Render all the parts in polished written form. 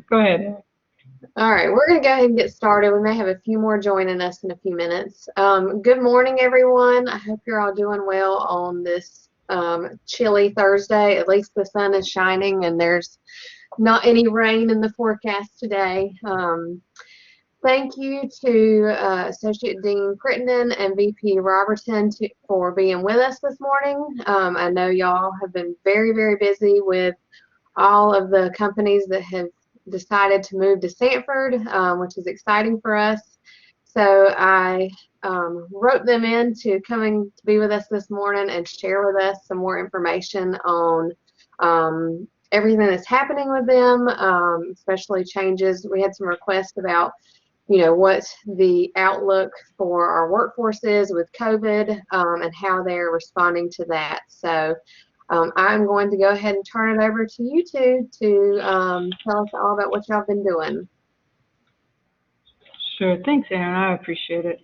Go ahead. All right, we're going to go ahead and get started. We may have a few more joining us in a few minutes. Good morning, everyone. I hope you're all doing well on this chilly Thursday. At least the sun is shining and there's not any rain in the forecast today. Thank you to Associate Dean Crittenden and VP Robertson for being with us this morning. I know y'all have been very, very busy with all of the companies that have decided to move to Sanford, which is exciting for us. So I wrote them in to coming to be with us this morning and share with us some more information on everything that's happening with them, especially changes. We had some requests about, what the outlook for our workforce is with COVID and how they're responding to that. So I'm going to go ahead and turn it over to you two to tell us all about what y'all been doing. Sure. Thanks, Erin. I appreciate it.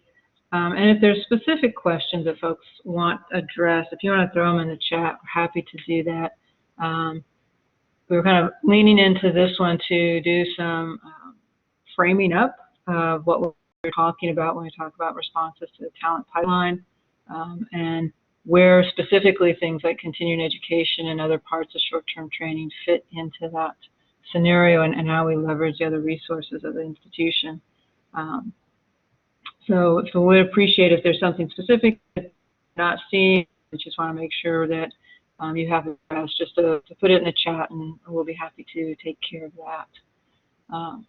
And if there's specific questions that folks want addressed, if you want to throw them in the chat, we're happy to do that. We were kind of leaning into this one to do some framing up of what we're talking about when we talk about responses to the talent pipeline, and where specifically things like continuing education and other parts of short-term training fit into that scenario, and how we leverage the other resources of the institution. So we'd appreciate if there's something specific that you're not seeing. We just want to make sure that you have it just to put it in the chat, and we'll be happy to take care of that.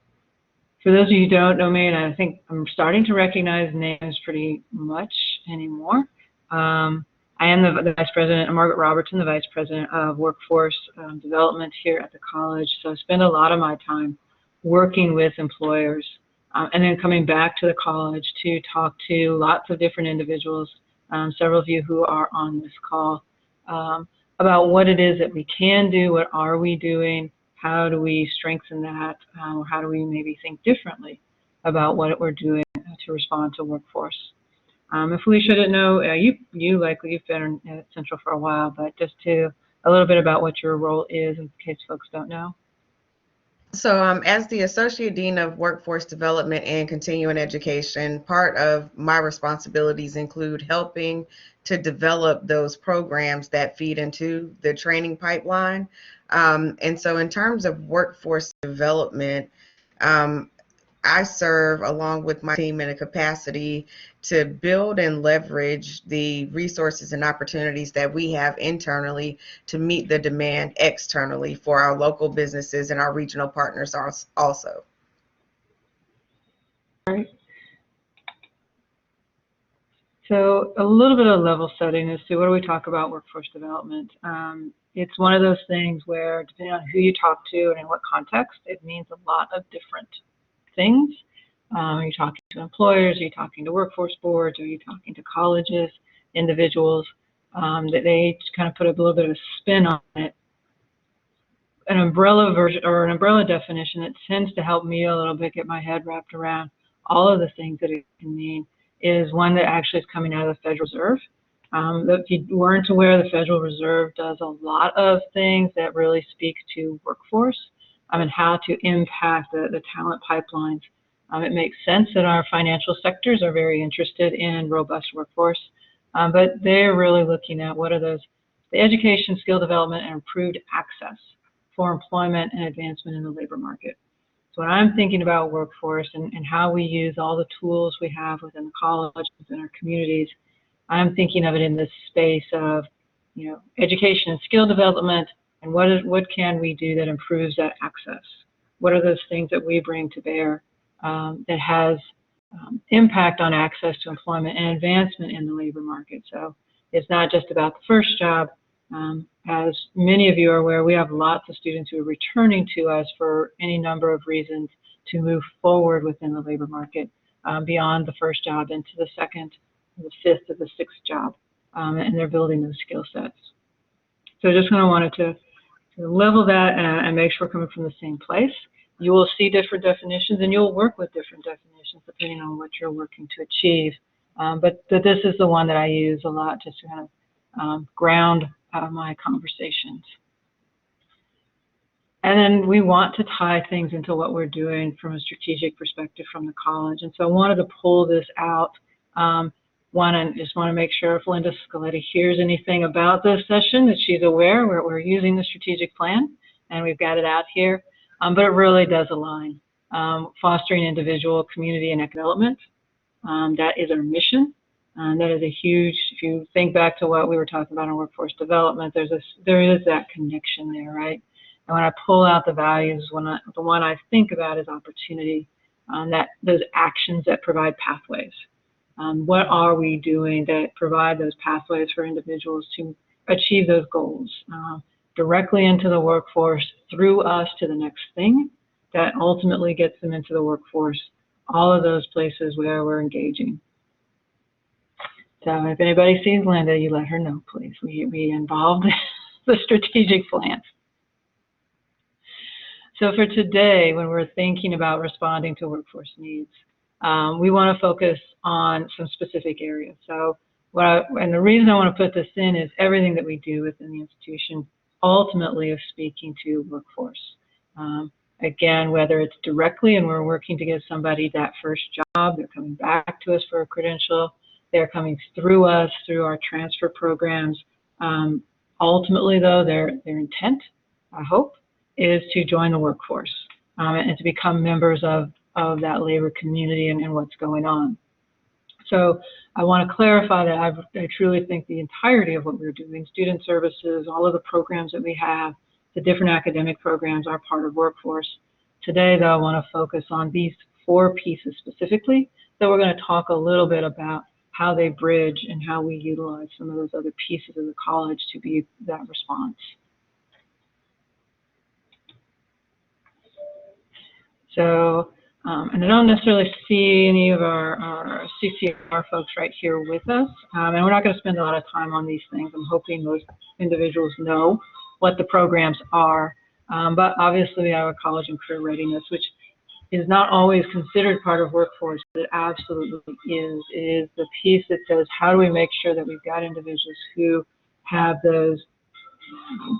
For those of you who don't know me, and I think I'm starting to recognize names pretty much anymore, I am the Vice President, Margaret Robertson, the Vice President of Workforce Development here at the college. So I spend a lot of my time working with employers and then coming back to the college to talk to lots of different individuals, several of you who are on this call, about what it is that we can do, what are we doing, how do we strengthen that, or how do we maybe think differently about what we're doing to respond to workforce. If Felicia didn't know, you've been at Central for a while, but just a little bit about what your role is in case folks don't know. So as the Associate Dean of Workforce Development and Continuing Education, part of my responsibilities include helping to develop those programs that feed into the training pipeline. And so in terms of workforce development, I serve along with my team in a capacity to build and leverage the resources and opportunities that we have internally to meet the demand externally for our local businesses and our regional partners also. All right. So a little bit of level setting as to what do we talk about workforce development. It's one of those things where depending on who you talk to and in what context, it means a lot of different things. Are you talking to employers? Are you talking to workforce boards? Are you talking to colleges, individuals? That they kind of put a little bit of a spin on it. An umbrella version or an umbrella definition that tends to help me a little bit get my head wrapped around all of the things that it can mean is one that actually is coming out of the Federal Reserve. If you weren't aware, the Federal Reserve does a lot of things that really speak to workforce and how to impact the talent pipelines. It makes sense that our financial sectors are very interested in robust workforce, but they're really looking at what are the education, skill development, and improved access for employment and advancement in the labor market. So when I'm thinking about workforce and how we use all the tools we have within the college, within our communities, I'm thinking of it in this space of, education and skill development, and what can we do that improves that access? What are those things that we bring to bear that has impact on access to employment and advancement in the labor market? So it's not just about the first job. As many of you are aware, we have lots of students who are returning to us for any number of reasons to move forward within the labor market beyond the first job into the second, the fifth, or the sixth job, and they're building those skill sets. So I just kind of wanted to level that and make sure we're coming from the same place. You will see different definitions, and you'll work with different definitions depending on what you're working to achieve. But this is the one that I use a lot just to kind of ground my conversations. And then we want to tie things into what we're doing from a strategic perspective from the college. And so I wanted to pull this out. Just want to make sure if Linda Scaletti hears anything about this session that she's aware. We're using the strategic plan, and we've got it out here. But it really does align. Fostering individual, community, and economic development. That is our mission. That is a huge, if you think back to what we were talking about in workforce development, there is that connection there, right? And when I pull out the values, the one I think about is opportunity, those actions that provide pathways. What are we doing that provide those pathways for individuals to achieve those goals directly into the workforce, through us to the next thing that ultimately gets them into the workforce, all of those places where we're engaging. So if anybody sees Linda, you let her know, please. We involved in the strategic plan. So for today, when we're thinking about responding to workforce needs, we want to focus on some specific areas. So and the reason I want to put this in is everything that we do within the institution ultimately is speaking to workforce. Again, whether it's directly and we're working to get somebody that first job, they're coming back to us for a credential, they're coming through us through our transfer programs. Ultimately, though, their intent, I hope, is to join the workforce and to become members of that labor community and what's going on. So I want to clarify that I truly think the entirety of what we're doing, student services, all of the programs that we have, the different academic programs are part of workforce. Today, though, I want to focus on these 4 pieces specifically. So we're going to talk a little bit about how they bridge and how we utilize some of those other pieces of the college to be that response. So, and I don't necessarily see any of our CCR folks right here with us, and we're not going to spend a lot of time on these things. I'm hoping most individuals know what the programs are, but obviously we have a College and Career Readiness, which is not always considered part of workforce, but it absolutely is. It is the piece that says, how do we make sure that we've got individuals who have those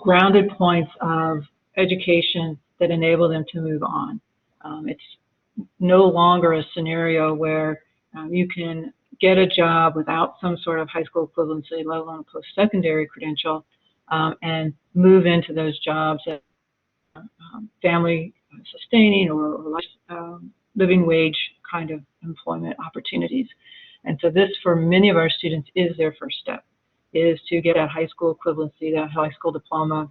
grounded points of education that enable them to move on. It's no longer a scenario where you can get a job without some sort of high school equivalency, let alone a post-secondary credential, and move into those jobs that family sustaining or living wage kind of employment opportunities. And so this, for many of our students, is their first step, is to get that high school equivalency, that high school diploma,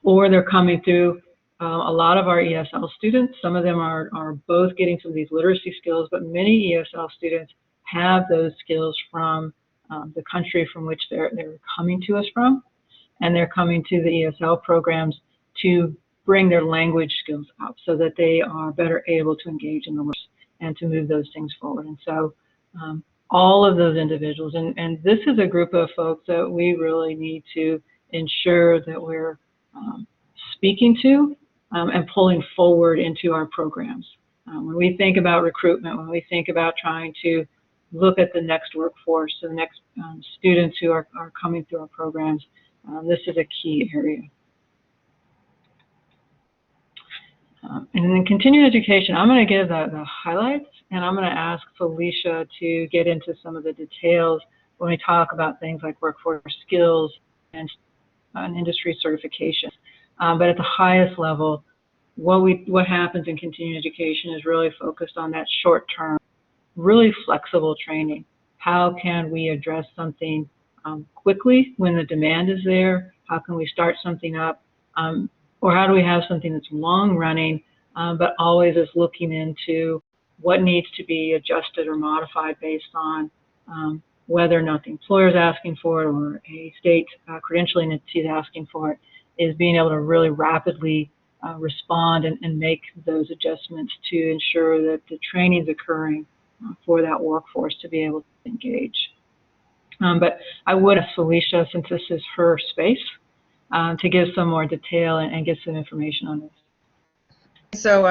or they're coming through a lot of our ESL students. Some of them are both getting some of these literacy skills, but many ESL students have those skills from the country from which they're coming to us from, and they're coming to the ESL programs to bring their language skills out so that they are better able to engage in the workforce and to move those things forward. And so all of those individuals, and this is a group of folks that we really need to ensure that we're speaking to and pulling forward into our programs. When we think about recruitment, when we think about trying to look at the next workforce, the next students who are coming through our programs, this is a key area. And in continuing education, I'm going to give the highlights, and I'm going to ask Felicia to get into some of the details when we talk about things like workforce skills and industry certification. But at the highest level, what happens in continuing education is really focused on that short-term, really flexible training. How can we address something quickly when the demand is there? How can we start something up? Or how do we have something that's long-running, but always is looking into what needs to be adjusted or modified based on whether or not the employer is asking for it or a state credentialing entity is asking for it, is being able to really rapidly respond and make those adjustments to ensure that the training is occurring for that workforce to be able to engage. But I would ask Felicia, since this is her space, to give some more detail and get some information on this. So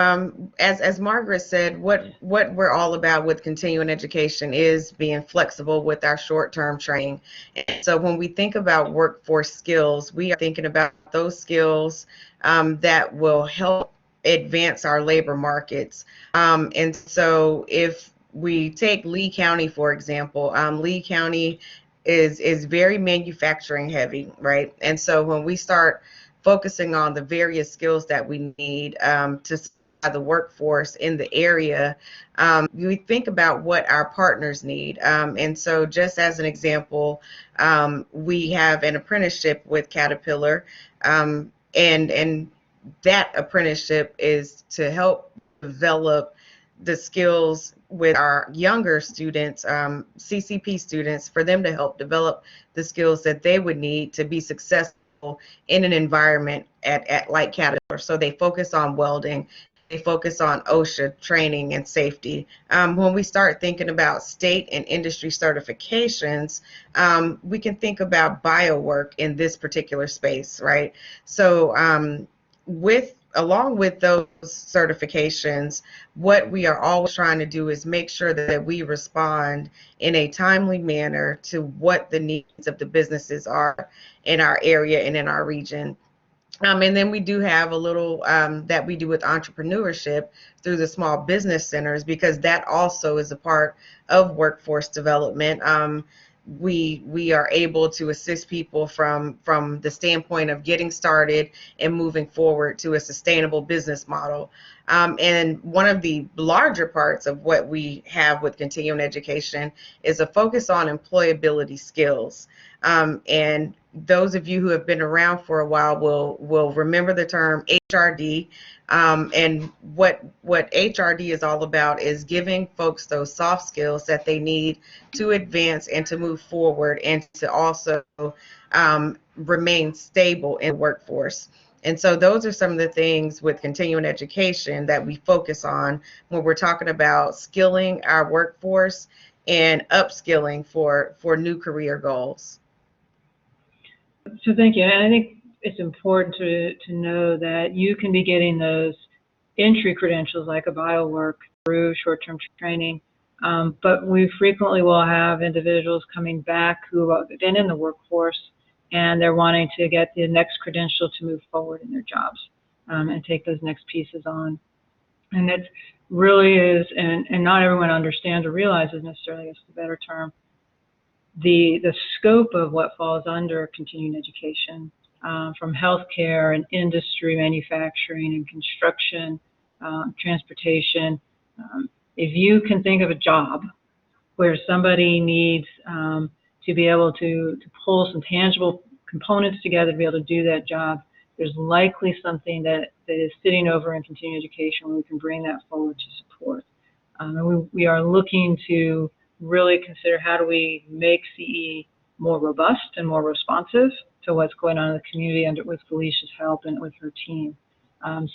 as Margaret said, what we're all about with continuing education is being flexible with our short-term training. And so when we think about workforce skills, we are thinking about those skills that will help advance our labor markets. And so if we take Lee County, for example, Lee County is very manufacturing heavy, right? And so when we start focusing on the various skills that we need to supply the workforce in the area, we think about what our partners need. And so just as an example, we have an apprenticeship with Caterpillar, and that apprenticeship is to help develop the skills with our younger students, CCP students, for them to help develop the skills that they would need to be successful in an environment at like Caterpillar. So they focus on welding, they focus on OSHA training and safety. When we start thinking about state and industry certifications, we can think about biowork in this particular space, right? So along with those certifications, what we are always trying to do is make sure that we respond in a timely manner to what the needs of the businesses are in our area and in our region. And then we do have a little that we do with entrepreneurship through the small business centers, because that also is a part of workforce development. We are able to assist people from the standpoint of getting started and moving forward to a sustainable business model. And one of the larger parts of what we have with continuing education is a focus on employability skills. And those of you who have been around for a while will remember the term HRD. And what HRD is all about is giving folks those soft skills that they need to advance and to move forward, and to also remain stable in the workforce. And so those are some of the things with continuing education that we focus on when we're talking about skilling our workforce and upskilling for new career goals. So thank you. And I think it's important to know that you can be getting those entry credentials like a biowork through short-term training, but we frequently will have individuals coming back who have been in the workforce and they're wanting to get the next credential to move forward in their jobs and take those next pieces on. And it really is, and not everyone understands or realizes necessarily, I guess the better term, the scope of what falls under continuing education, from healthcare and industry, manufacturing and construction, transportation. If you can think of a job where somebody needs to be able to pull some tangible components together to be able to do that job, there's likely something that is sitting over in continuing education where we can bring that forward to support. And we are looking to really consider how do we make CE more robust and more responsive to what's going on in the community with Felicia's help and with her team.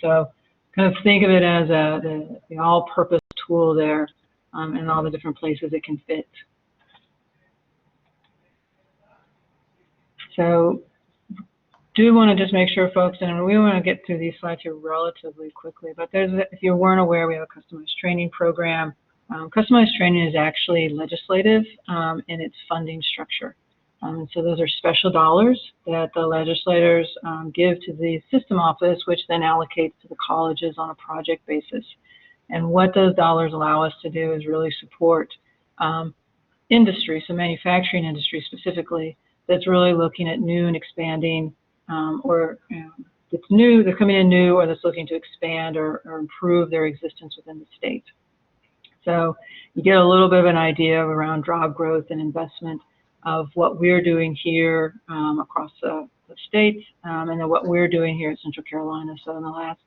So kind of think of it as the all-purpose tool there, and all the different places it can fit. So do want to just make sure folks, and we want to get through these slides here relatively quickly, but if you weren't aware, we have a customized training program. Customized training is actually legislative in its funding structure. So those are special dollars that the legislators give to the system office, which then allocates to the colleges on a project basis. And what those dollars allow us to do is really support industry, so manufacturing industry specifically, that's really looking at new and expanding, or that's new, they're coming in new, or that's looking to expand or improve their existence within the state. So you get a little bit of an idea around job growth and investment of what we're doing here across the states, and then what we're doing here at Central Carolina. So in the last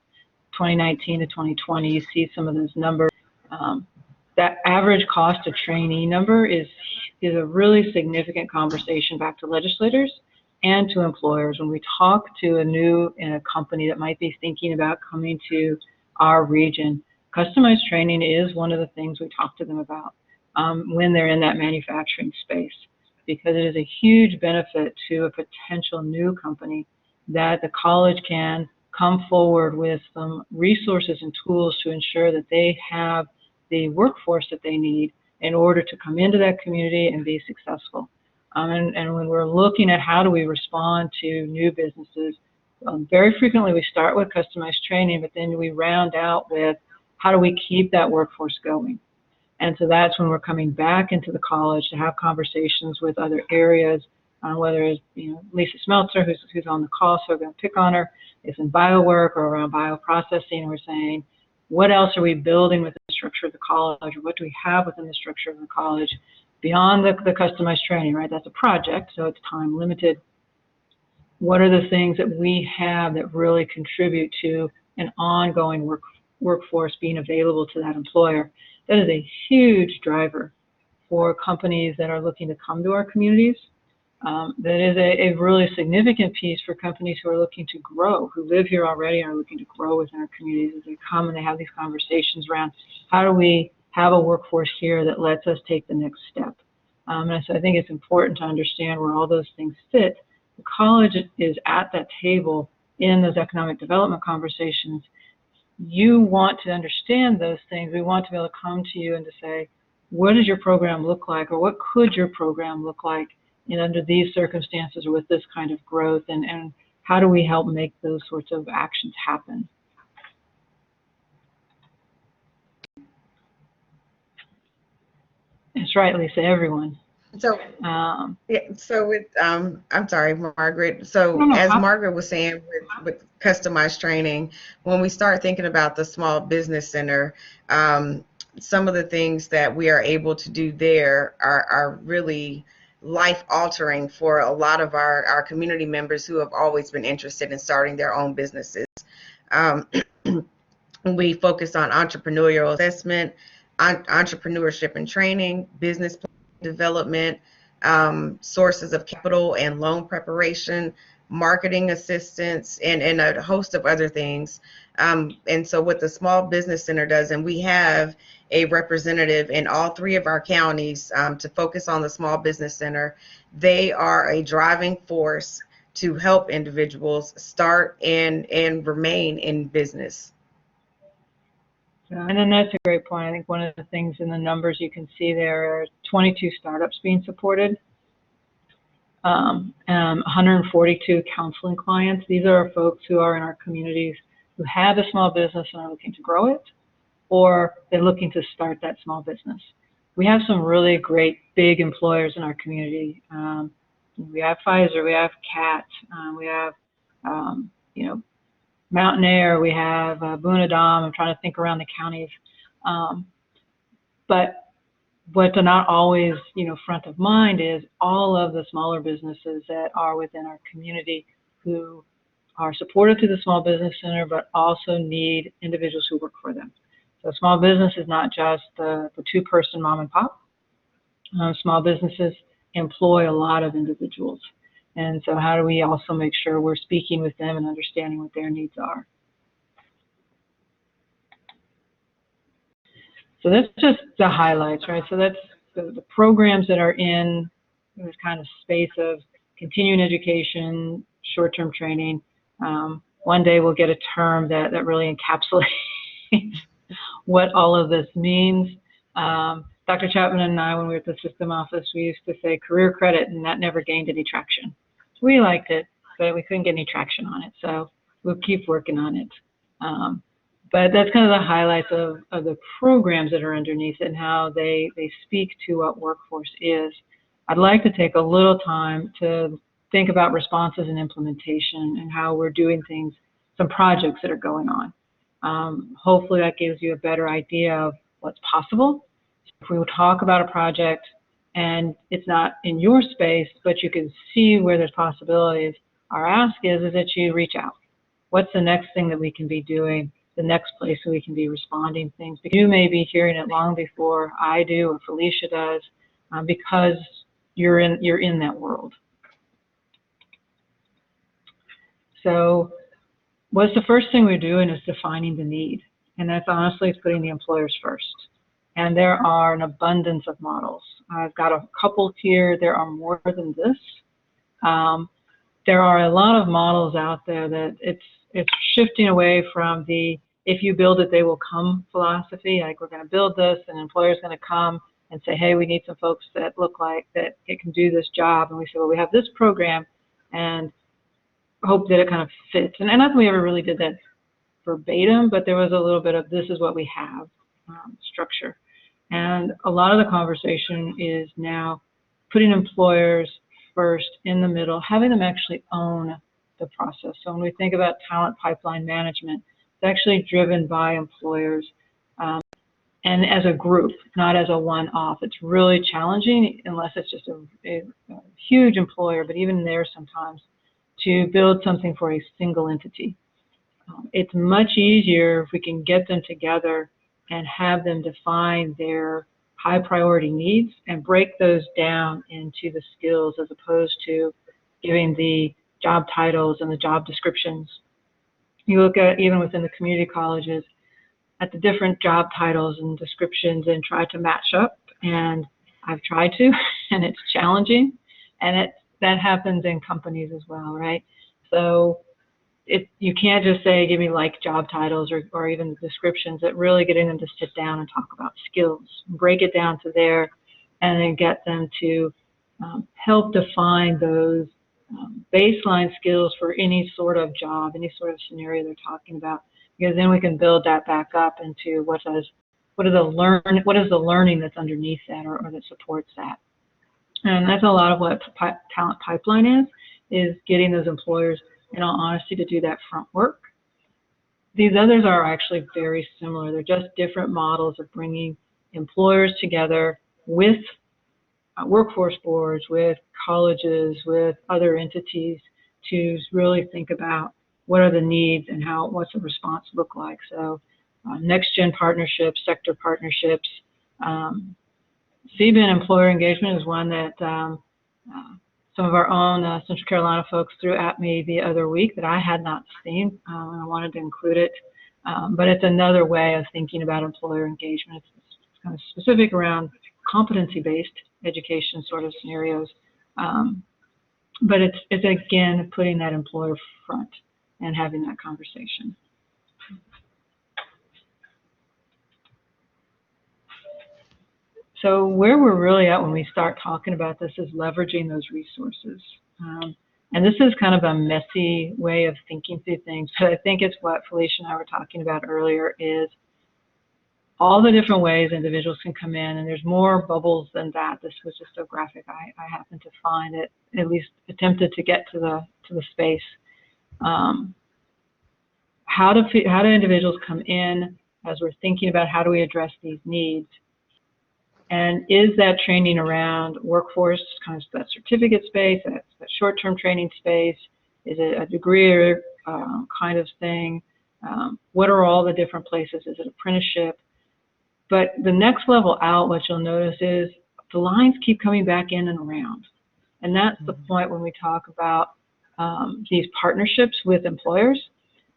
2019 to 2020, you see some of those numbers. That average cost of trainee number is a really significant conversation back to legislators and to employers. When we talk to a company that might be thinking about coming to our region, customized training is one of the things we talk to them about when they're in that manufacturing space, because it is a huge benefit to a potential new company that the college can come forward with some resources and tools to ensure that they have the workforce that they need in order to come into that community and be successful. And when we're looking at how do we respond to new businesses, very frequently we start with customized training, but then we round out with how do we keep that workforce going. And so that's when we're coming back into the college to have conversations with other areas, whether it's Lisa Smeltzer, who's on the call, so we're going to pick on her, is in biowork or around bioprocessing, and we're saying, what else are we building within the structure of the college, or what do we have within the structure of the college beyond the customized training, right? That's a project, so it's time limited. What are the things that we have that really contribute to an ongoing workforce being available to that employer? That is a huge driver for companies that are looking to come to our communities. That is a really significant piece for companies who are looking to grow, who live here already and are looking to grow within our communities as they come and they have these conversations around how do we have a workforce here that lets us take the next step. And so I think it's important to understand where all those things fit. The college is at that table in those economic development conversations. You want to understand those things. We want to be able to come to you and to say, what does your program look like, or what could your program look like under these circumstances or with this kind of growth, and how do we help make those sorts of actions happen? That's right, Lisa, everyone. So, yeah, so with, I'm sorry, Margaret. So No, as Margaret was saying with customized training, when we start thinking about the Small Business Center, some of the things that we are able to do there are really life-altering for a lot of our community members who have always been interested in starting their own businesses. We focus on entrepreneurial assessment, entrepreneurship and training, business plan development, sources of capital and loan preparation, marketing assistance, and a host of other things. And so what the Small Business Center does, and we have a representative in all 3 of our counties to focus on the Small Business Center. They are a driving force to help individuals start and remain in business. And then that's a great point. I think one of the things in the numbers you can see there are 22 startups being supported, 142 counseling clients. These are folks who are in our communities who have a small business and are looking to grow it, or they're looking to start that small business. We have some really great big employers in our community. We have Pfizer, we have CAT, we have, Mountain Air, we have Bunadam. I'm trying to think around the counties. But what's not always, front of mind is all of the smaller businesses that are within our community who are supported through the Small Business Center, but also need individuals who work for them. So small business is not just the 2-person mom and pop. Small businesses employ a lot of individuals. And so how do we also make sure we're speaking with them and understanding what their needs are? So that's just the highlights, right? So that's the programs that are in this kind of space of continuing education, short-term training. One day we'll get a term that really encapsulates what all of this means. Dr. Chapman and I, when we were at the system office, we used to say career credit, and that never gained any traction. We liked it, but we couldn't get any traction on it, so we'll keep working on it. But that's kind of the highlights of the programs that are underneath it and how they speak to what workforce is. I'd like to take a little time to think about responses and implementation and how we're doing things, some projects that are going on. Hopefully that gives you a better idea of what's possible. If we will talk about a project and it's not in your space, but you can see where there's possibilities, our ask is that you reach out. What's the next thing that we can be doing, the next place we can be responding things? Because you may be hearing it long before I do or Felicia does, because you're in that world. So what's the first thing we're doing is defining the need. And that's honestly putting the employers first. And there are an abundance of models. I've got a couple here. There are more than this. There are a lot of models out there that it's shifting away from the if you build it, they will come philosophy. Like we're going to build this, and an employer is going to come and say, hey, we need some folks that look like that it can do this job. And we say, well, we have this program, and hope that it kind of fits. And not that we ever really did that verbatim, but there was a little bit of this is what we have structure. And a lot of the conversation is now putting employers first in the middle, having them actually own the process. So when we think about talent pipeline management, it's actually driven by employers and as a group, not as a one-off. It's really challenging unless it's just a huge employer, but even there sometimes, to build something for a single entity. It's much easier if we can get them together and have them define their high priority needs and break those down into the skills as opposed to giving the job titles and the job descriptions. You look at even within the community colleges at the different job titles and descriptions and try to match up, and I've tried to, and it's challenging, and that happens in companies as well, right? So you can't just say, give me like job titles or even the descriptions, but really getting them to sit down and talk about skills, break it down to there, and then get them to help define those baseline skills for any sort of job, any sort of scenario they're talking about, because then we can build that back up into what is the learning that's underneath that or that supports that. And that's a lot of what talent pipeline is getting those employers, in all honesty, to do that front work. These others are actually very similar. They're just different models of bringing employers together with workforce boards, with colleges, with other entities to really think about what are the needs and what's the response look like. So next-gen partnerships, sector partnerships. CBIN employer engagement is one that some of our own Central Carolina folks threw at me the other week that I had not seen, and I wanted to include it. But it's another way of thinking about employer engagement. It's kind of specific around competency-based education sort of scenarios. But it's again putting that employer front and having that conversation. So where we're really at when we start talking about this is leveraging those resources. And this is kind of a messy way of thinking through things, but I think it's what Felicia and I were talking about earlier is all the different ways individuals can come in, and there's more bubbles than that. This was just a graphic I happened to find it, at least attempted to get to the space. How do individuals come in as we're thinking about how do we address these needs? And is that training around workforce, kind of that certificate space, that short-term training space? Is it a degree or kind of thing? What are all the different places? Is it apprenticeship? But the next level out, what you'll notice is the lines keep coming back in and around. And that's the point when we talk about these partnerships with employers.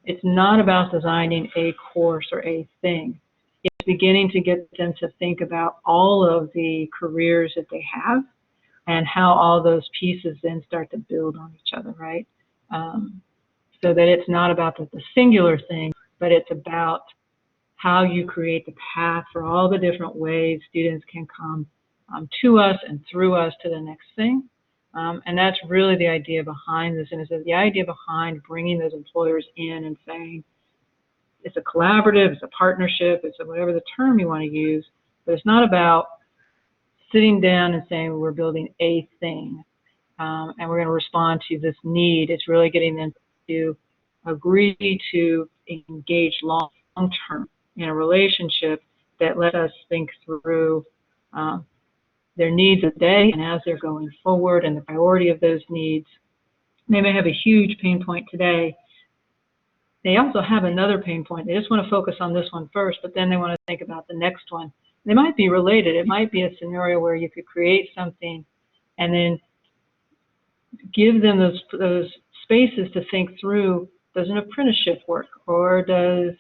It's not about designing a course or a thing. It's beginning to get them to think about all of the careers that they have and how all those pieces then start to build on each other, right? So that it's not about the singular thing, but it's about how you create the path for all the different ways students can come to us and through us to the next thing. And that's really the idea behind this. And it's the idea behind bringing those employers in and saying, it's a collaborative, it's a partnership, it's whatever the term you want to use, but it's not about sitting down and saying we're building a thing and we're going to respond to this need. It's really getting them to agree to engage long-term in a relationship that let us think through their needs a day and as they're going forward and the priority of those needs. They may have a huge pain point today. They also have another pain point. They just want to focus on this one first, but then they want to think about the next one. They might be related. It might be a scenario where you could create something and then give them those spaces to think through, does an apprenticeship work, or does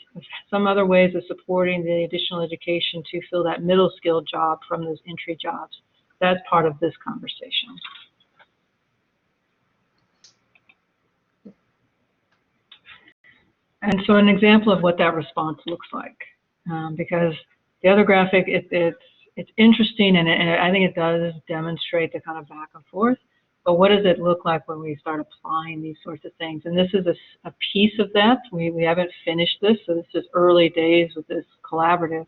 some other ways of supporting the additional education to fill that middle skill job from those entry jobs. That's part of this conversation. And so an example of what that response looks like, because the other graphic, it's interesting, and I think it does demonstrate the kind of back and forth. But what does it look like when we start applying these sorts of things? And this is a piece of that. We haven't finished this, so this is early days with this collaborative.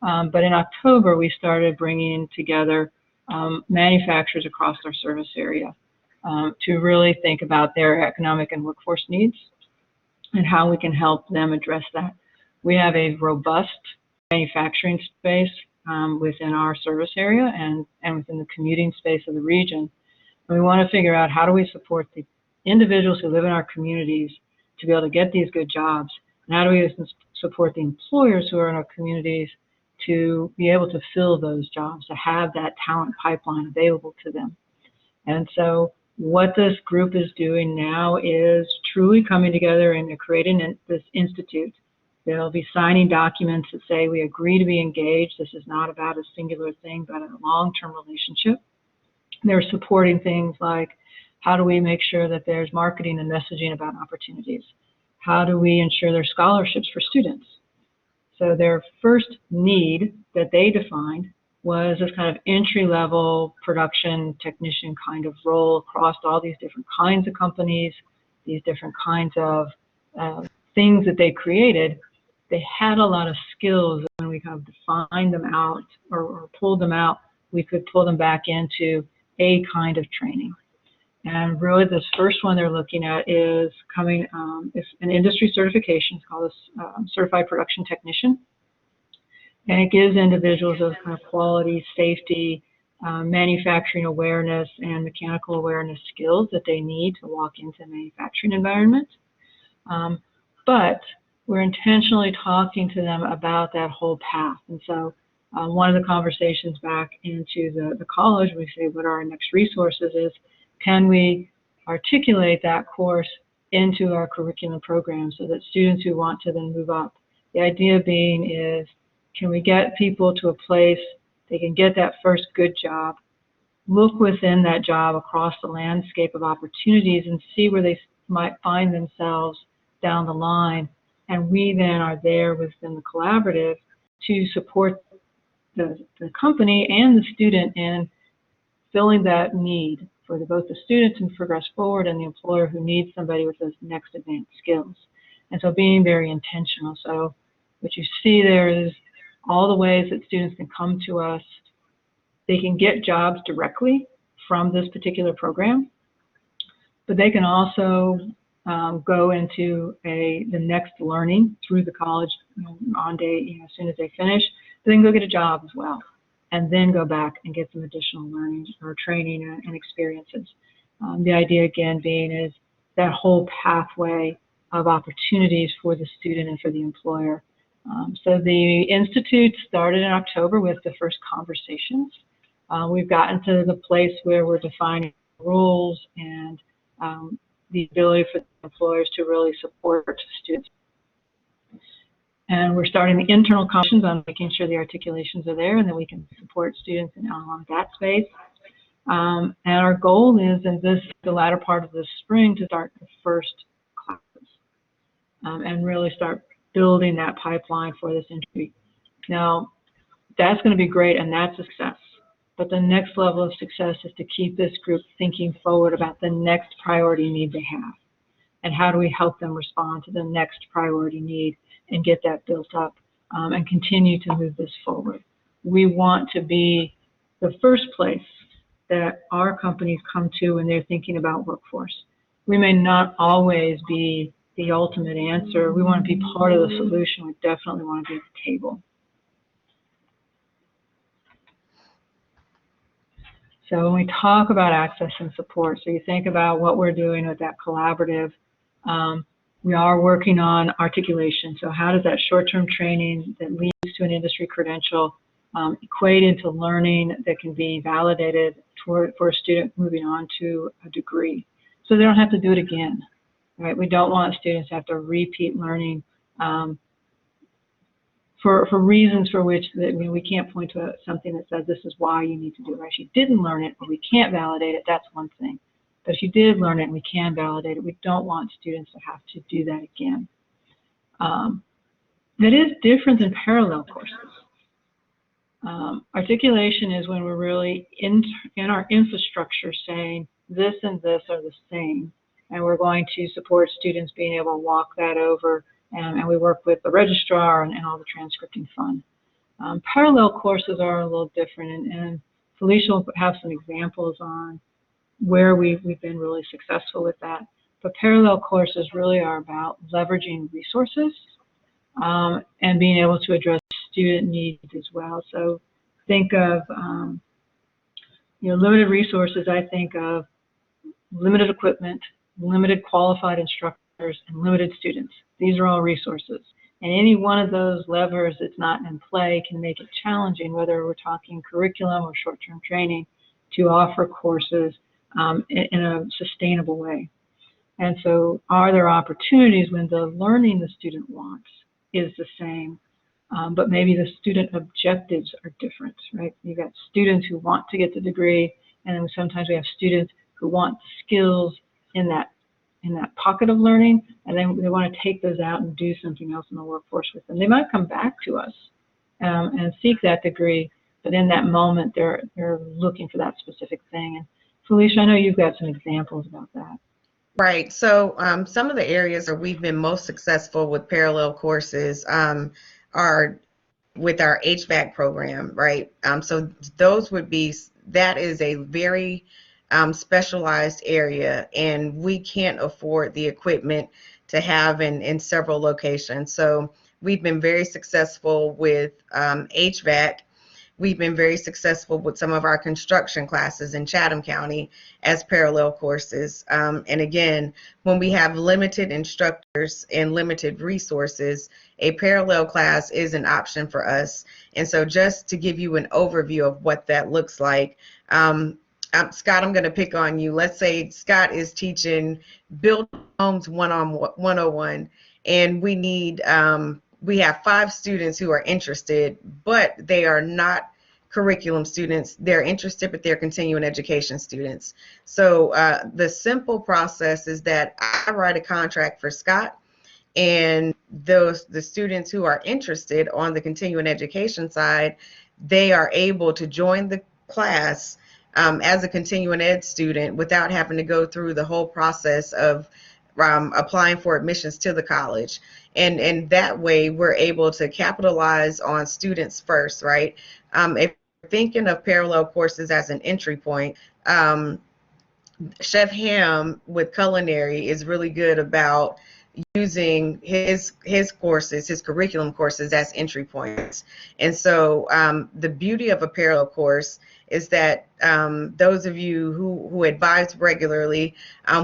But in October, we started bringing together manufacturers across our service area to really think about their economic and workforce needs and how we can help them address that. We have a robust manufacturing space within our service area and within the commuting space of the region. And we want to figure out how do we support the individuals who live in our communities to be able to get these good jobs, and how do we support the employers who are in our communities to be able to fill those jobs, to have that talent pipeline available to them. And so what this group is doing now is truly coming together and creating this institute. They'll be signing documents that say we agree to be engaged. This is not about a singular thing, but a long-term relationship. They're supporting things like, how do we make sure that there's marketing and messaging about opportunities? How do we ensure there's scholarships for students? So their first need that they defined was this kind of entry-level production technician kind of role across all these different kinds of companies, these different kinds of things that they created. They had a lot of skills. When we kind of defined them out or pulled them out, we could pull them back into a kind of training. And really this first one they're looking at is coming, it's an industry certification. It's called a Certified Production Technician. And it gives individuals those kind of quality, safety, manufacturing awareness, and mechanical awareness skills that they need to walk into a manufacturing environment. But we're intentionally talking to them about that whole path. And so one of the conversations back into the college, we say what are our next resources is, can we articulate that course into our curriculum program so that students who want to then move up, the idea being is, can we get people to a place they can get that first good job, look within that job across the landscape of opportunities and see where they might find themselves down the line. And we then are there within the collaborative to support the company and the student in filling that need for both the student to progress forward and the employer who needs somebody with those next advanced skills. And so being very intentional. So what you see there is all the ways that students can come to us. They can get jobs directly from this particular program, but they can also go into the next learning through the college on day, as soon as they finish. They can go get a job as well, and then go back and get some additional learning or training and experiences. The idea again being is that whole pathway of opportunities for the student and for the employer. So the Institute started in October with the first conversations. We've gotten to the place where we're defining rules and the ability for the employers to really support students. And we're starting the internal conversations on making sure the articulations are there and that we can support students along that space. And our goal is in the latter part of this spring to start the first classes and really start building that pipeline for this industry. Now, that's going to be great and that's a success. But the next level of success is to keep this group thinking forward about the next priority need they have. And how do we help them respond to the next priority need and get that built up and continue to move this forward. We want to be the first place that our companies come to when they're thinking about workforce. We may not always be the ultimate answer. We want to be part of the solution. We definitely want to be at the table. So when we talk about access and support, so you think about what we're doing with that collaborative, we are working on articulation. So how does that short-term training that leads to an industry credential equate into learning that can be validated for a student moving on to a degree? So they don't have to do it again, right? We don't want students to have to repeat learning for reasons for which we can't point to something that says this is why you need to do it. Right? If you didn't learn it or we can't validate it, that's one thing. But if you did learn it and we can validate it, we don't want students to have to do that again. that is different than parallel courses. Articulation is when we're really in our infrastructure saying this and this are the same, and we're going to support students being able to walk that over, and we work with the registrar and all the transcripting fun. Parallel courses are a little different, and Felicia will have some examples on where we've been really successful with that. But parallel courses really are about leveraging resources and being able to address student needs as well. So think of limited resources. I think of limited equipment, limited qualified instructors, and limited students. These are all resources. And any one of those levers that's not in play can make it challenging, whether we're talking curriculum or short-term training, to offer courses in a sustainable way. And so are there opportunities when the learning the student wants is the same, but maybe the student objectives are different, right? You've got students who want to get the degree, and then sometimes we have students who want skills in that pocket of learning, and then they want to take those out and do something else in the workforce with them. They might come back to us and seek that degree, but in that moment they're looking for that specific thing. And Felicia, I know you've got some examples about that. Right. So some of the areas where we've been most successful with parallel courses are with our HVAC program, right? So that is a very specialized area, and we can't afford the equipment to have in several locations. So we've been very successful with HVAC. We've been very successful with some of our construction classes in Chatham County as parallel courses. And again, when we have limited instructors and limited resources, a parallel class is an option for us. And so just to give you an overview of what that looks like, Scott, I'm going to pick on you. Let's say Scott is teaching Build Homes 101, and we have 5 students who are interested, but they are not curriculum students. They're interested, but they're continuing education students. So the simple process is that I write a contract for Scott, and the students who are interested on the continuing education side, they are able to join the class as a continuing ed student without having to go through the whole process of applying for admissions to the college. And that way we're able to capitalize on students first, right? If you're thinking of parallel courses as an entry point, Chef Ham with culinary is really good about using his courses, his curriculum courses as entry points. And so the beauty of a parallel course is that those of you who advise regularly,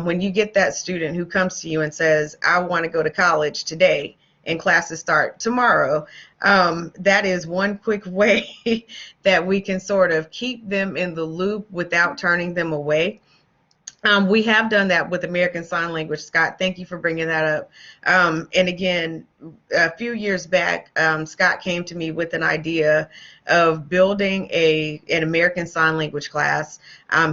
when you get that student who comes to you and says, I want to go to college today and classes start tomorrow, that is one quick way that we can sort of keep them in the loop without turning them away. We have done that with American Sign Language. Scott, thank you for bringing that up. And again, a few years back, Scott came to me with an idea of building an American Sign Language class.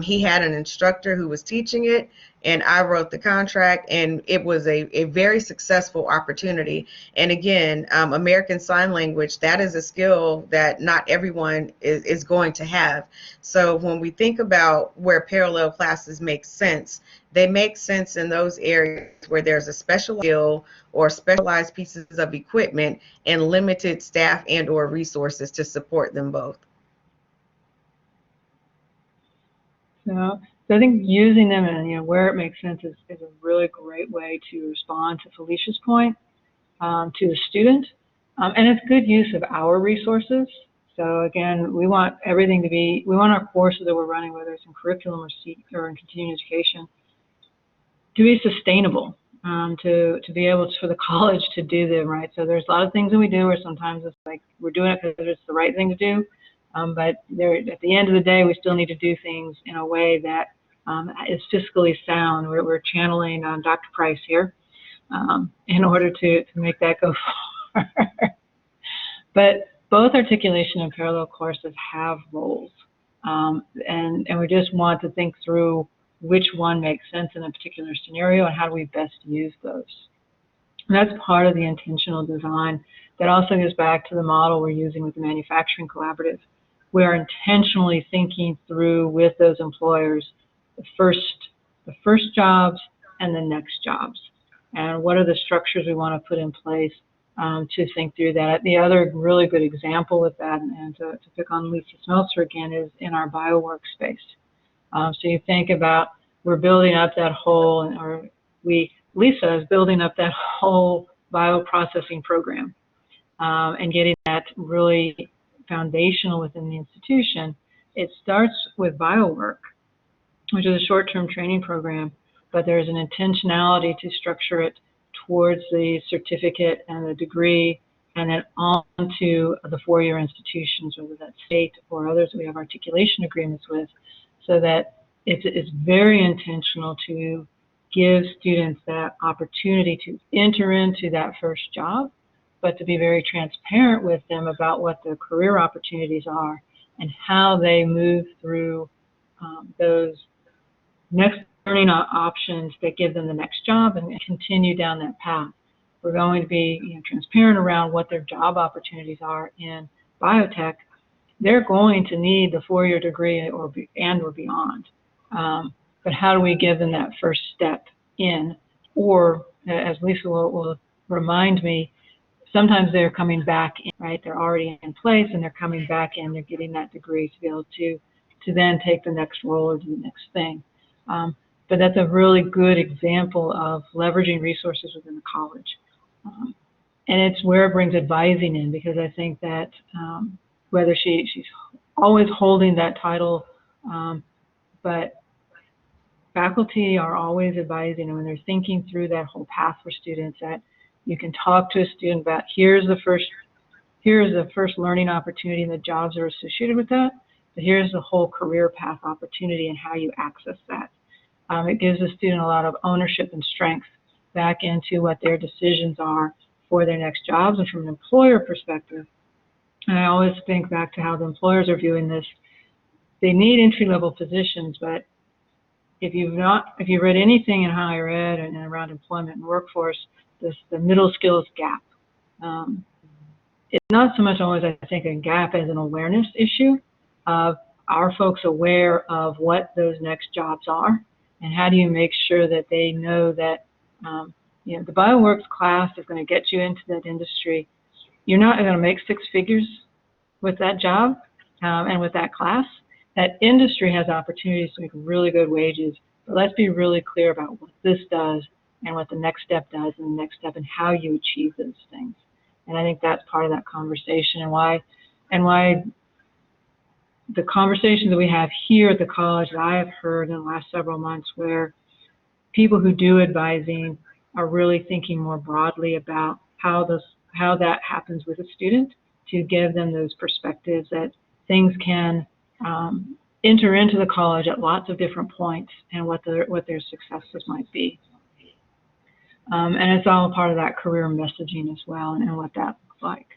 He had an instructor who was teaching it, and I wrote the contract, and it was a very successful opportunity. And again, American Sign Language, that is a skill that not everyone is going to have. So when we think about where parallel classes make sense, they make sense in those areas where there's a special skill or specialized pieces of equipment and limited staff and or resources to support them both. So I think using them and where it makes sense is a really great way to respond to Felicia's point to the student, and it's good use of our resources. So again, we want everything to be, we want our courses that we're running, whether it's in curriculum or in continuing education, to be sustainable, to be able for the college to do them, right? So there's a lot of things that we do where sometimes it's like we're doing it because it's the right thing to do, but at the end of the day, we still need to do things in a way that is fiscally sound. We're channeling Dr. Price here in order to make that go far. But both articulation and parallel courses have roles, and we just want to think through which one makes sense in a particular scenario and how do we best use those. And that's part of the intentional design. That also goes back to the model we're using with the manufacturing collaborative. We are intentionally thinking through with those employers the first jobs and the next jobs, and what are the structures we want to put in place to think through that. The other really good example with that, and to pick on Lisa Smeltzer again, is in our biowork space. So you think about, we're building up that whole, or Lisa is building up that whole bioprocessing program and getting that really foundational within the institution. It starts with biowork, which is a short-term training program, but there's an intentionality to structure it towards the certificate and the degree, and then on to the four-year institutions, whether that's state or others we have articulation agreements with, so that it's very intentional to give students that opportunity to enter into that first job, but to be very transparent with them about what their career opportunities are and how they move through those next learning options that give them the next job and continue down that path. We're going to be transparent around what their job opportunities are in biotech. They're going to need the four-year degree or beyond. But how do we give them that first step in? Or, as Lisa will remind me, sometimes they're coming back in, right? They're already in place and they're coming back in, they're getting that degree to be able to then take the next role or do the next thing. But that's a really good example of leveraging resources within the college. And it's where it brings advising in, because I think that whether she's always holding that title, but faculty are always advising, and when they're thinking through that whole path for students, that you can talk to a student about here's the first learning opportunity and the jobs that are associated with that, but here's the whole career path opportunity and how you access that. It gives the student a lot of ownership and strength back into what their decisions are for their next jobs. And from an employer perspective, and I always think back to how the employers are viewing this, they need entry-level positions, but if you've read anything in higher ed and around employment and workforce, the middle skills gap. It's not so much always, I think, a gap as an awareness issue of, are folks aware of what those next jobs are, and how do you make sure that they know that the bioworks class is going to get you into that industry. You're not going to make six figures with that job and with that class. That industry has opportunities to make really good wages, but let's be really clear about what this does and what the next step does and the next step and how you achieve those things. And I think that's part of that conversation, and why the conversations that we have here at the college that I have heard in the last several months, where people who do advising are really thinking more broadly about how that happens with a student, to give them those perspectives that things can enter into the college at lots of different points, and what their successes might be. And it's all part of that career messaging as well, and what that looks like.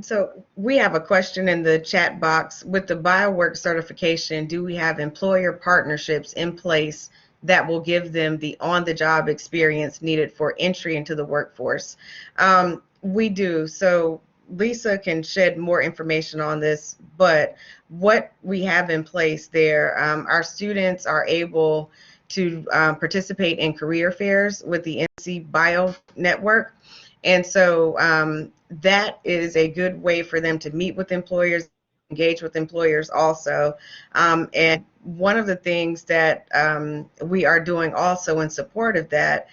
So we have a question in the chat box. With the biowork certification, do we have employer partnerships in place that will give them the on-the-job experience needed for entry into the workforce? We do. So Lisa can shed more information on this, but what we have in place there, our students are able to participate in career fairs with the NC Bio Network. And so that is a good way for them to meet with employers, engage with employers also. And one of the things that we are doing also in support of that,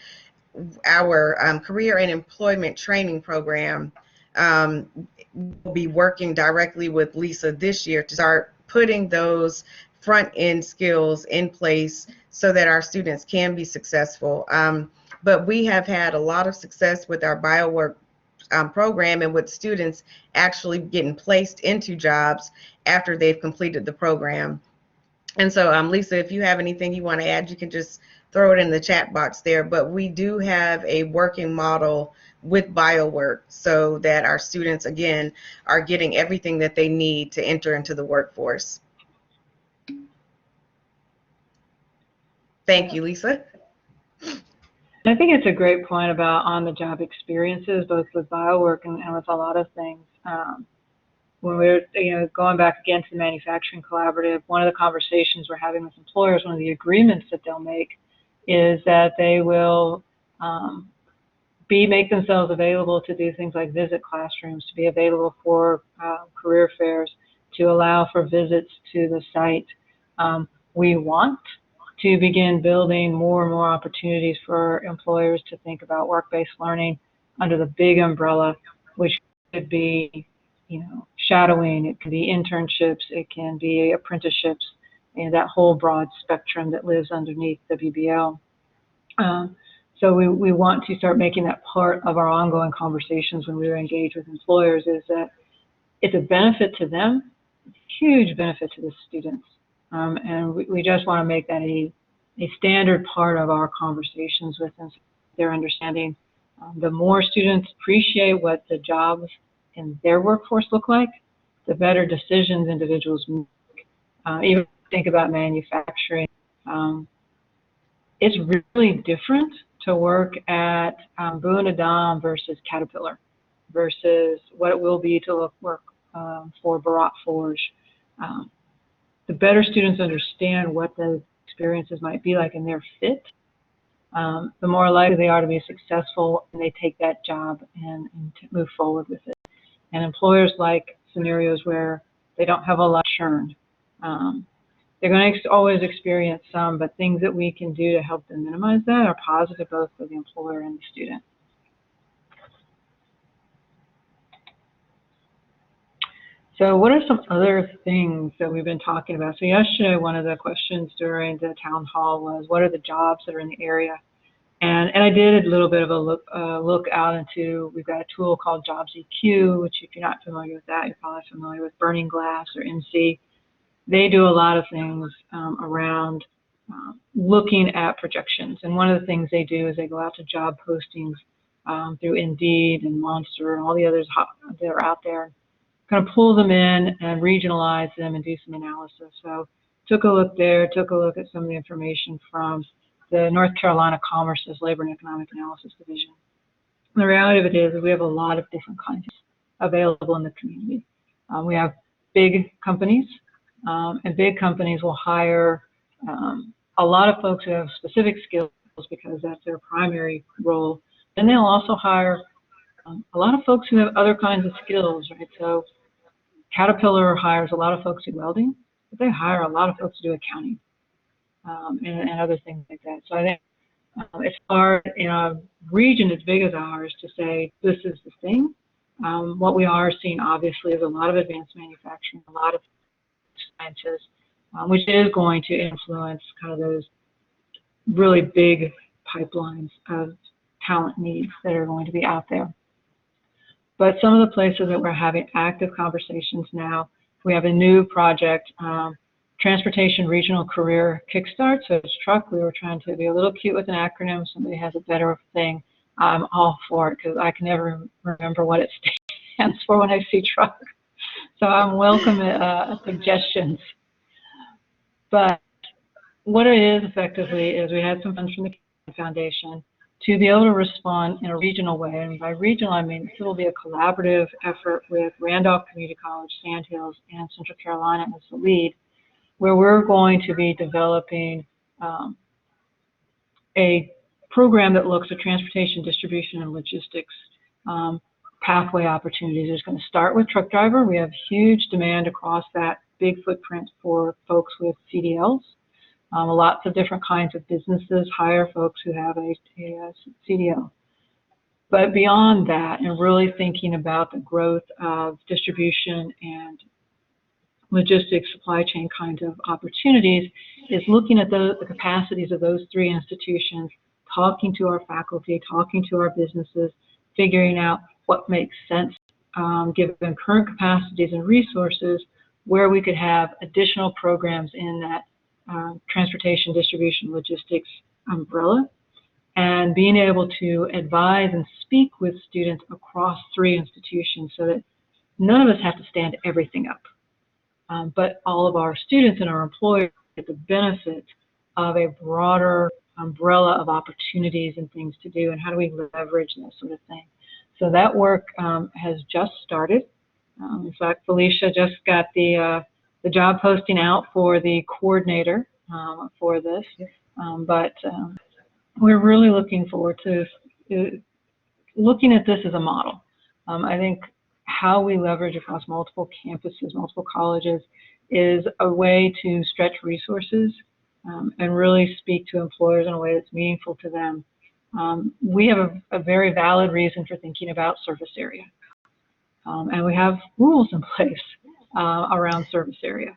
our career and employment training program will be working directly with Lisa this year to start putting those front-end skills in place so that our students can be successful. But we have had a lot of success with our biowork program, and with students actually getting placed into jobs after they've completed the program. And so, Lisa, if you have anything you want to add, you can just throw it in the chat box there. But we do have a working model with biowork so that our students, again, are getting everything that they need to enter into the workforce. Thank you, Lisa. I think it's a great point about on-the-job experiences, both with biowork and with a lot of things. When we're going back again to the manufacturing collaborative, one of the conversations we're having with employers, one of the agreements that they'll make is that they will make themselves available to do things like visit classrooms, to be available for career fairs, to allow for visits to the site. We want to begin building more and more opportunities for employers to think about work-based learning under the big umbrella, which could be, shadowing, it can be internships, it can be apprenticeships, and that whole broad spectrum that lives underneath WBL. So we want to start making that part of our ongoing conversations when we engage with employers, is that it's a benefit to them, huge benefit to the students. And we just want to make that a standard part of our conversations with them, so they're understanding. The more students appreciate what the jobs in their workforce look like, the better decisions individuals make. Even think about manufacturing. It's really different to work at Boone Adam versus Caterpillar versus what it will be to work for Barat Forge. The better students understand what those experiences might be like and their fit, the more likely they are to be successful and they take that job and to move forward with it. And employers like scenarios where they don't have a lot of churn. They're going to always experience some, but things that we can do to help them minimize that are positive both for the employer and the student. So what are some other things that we've been talking about? So yesterday, one of the questions during the town hall was, what are the jobs that are in the area? And I did a little bit of a look out into, we've got a tool called Jobs EQ, which if you're not familiar with that, you're probably familiar with Burning Glass or NC. They do a lot of things around looking at projections. And one of the things they do is they go out to job postings through Indeed and Monster and all the others that are out there, kind of pull them in and regionalize them and do some analysis. So took a look there, took a look at some of the information from the North Carolina Commerce's Labor and Economic Analysis Division. And the reality of it is we have a lot of different kinds available in the community. We have big companies, and big companies will hire a lot of folks who have specific skills because that's their primary role. And they'll also hire a lot of folks who have other kinds of skills, right? So Caterpillar hires a lot of folks in welding, but they hire a lot of folks to do accounting and other things like that. So I think it's hard in a region as big as ours to say this is the thing. What we are seeing obviously is a lot of advanced manufacturing, a lot of sciences, which is going to influence kind of those really big pipelines of talent needs that are going to be out there. But some of the places that we're having active conversations now, we have a new project, Transportation Regional Career Kickstart. So it's TRUCK. We were trying to be a little cute with an acronym. If somebody has a better thing, I'm all for it because I can never remember what it stands for when I see TRUCK. So I'm welcome suggestions. But what it is effectively is we had some funds from the Foundation to be able to respond in a regional way. And by regional, I mean it will be a collaborative effort with Randolph Community College, Sandhills, and Central Carolina as the lead, where we're going to be developing a program that looks at transportation, distribution, and logistics pathway opportunities. It's going to start with truck driver. We have huge demand across that big footprint for folks with CDLs. Lots of different kinds of businesses hire folks who have a CDL. But beyond that, and really thinking about the growth of distribution and logistics, supply chain kinds of opportunities, is looking at the capacities of those three institutions, talking to our faculty, talking to our businesses, figuring out what makes sense given current capacities and resources, where we could have additional programs in that transportation, distribution, logistics umbrella, and being able to advise and speak with students across three institutions so that none of us have to stand everything up. But all of our students and our employers get the benefit of a broader umbrella of opportunities and things to do, and how do we leverage that sort of thing. So that work has just started. In fact, Felicia just got the job posting out for the coordinator for this, but we're really looking forward to looking at this as a model. I think how we leverage across multiple campuses, multiple colleges, is a way to stretch resources and really speak to employers in a way that's meaningful to them. We have a very valid reason for thinking about surface area. And we have rules in place around surface area.